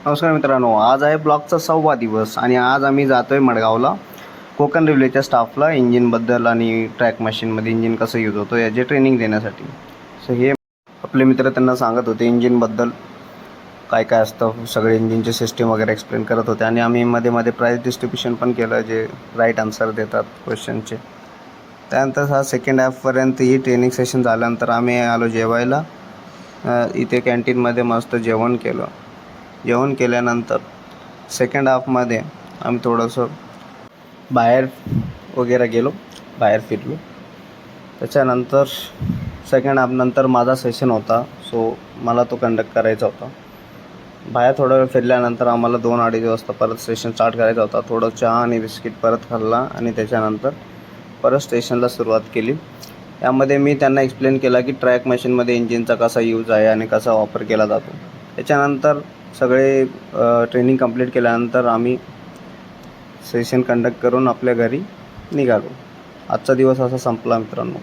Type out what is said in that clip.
नमस्कार मित्रांनो, आज आहे ब्लॉगचा 6वा दिवस आणि आज आम्ही जातो आहे मडगावला कोकण रेल्वेच्या स्टाफला इंजिनबद्दल आणि ट्रॅक मशीनमध्ये इंजिन कसं यूज होतो याची ट्रेनिंग देण्यासाठी. सो हे आपले मित्र त्यांना सांगत होते इंजिनबद्दल काय काय असतं, सगळे इंजिनचे सिस्टीम वगैरे एक्सप्लेन करत होते आणि आम्ही मध्ये मध्ये प्राईज डिस्ट्रीब्युशन पण केलं जे राईट आन्सर देतात क्वेश्चनचे. त्यानंतर हा सेकंड हाफपर्यंत ही ट्रेनिंग सेशन झाल्यानंतर आम्ही आलो जेवायला. इथे कॅन्टीनमध्ये मस्त जेवण केलं. जेवण केल्यानंतर सेकंड हाफमध्ये आम्ही थोडंसं बाहेर वगैरे गेलो, बाहेर फिरलो. त्याच्यानंतर सेकंड हाफनंतर माझा सेशन होता, सो मला तो कंडक्ट करायचा होता. बाहेर थोडा वेळ फिरल्यानंतर आम्हाला 2-2:30 वाजता परत सेशन स्टार्ट करायचा होता. थोडं चहा आणि बिस्किट परत खाल्ला आणि त्याच्यानंतर परत स्टेशनला सुरुवात केली. यामध्ये मी त्यांना एक्सप्लेन केला की ट्रॅक मशीनमध्ये इंजिनचा कसा यूज आहे आणि कसा वापर केला जातो. त्याच्यानंतर सगळे ट्रेनिंग कंप्लीट केल्यानंतर आम्ही सेशन कंडक्ट करून आपल्या घरी निघालो. आजचा दिवस असा संपला मित्रांनो.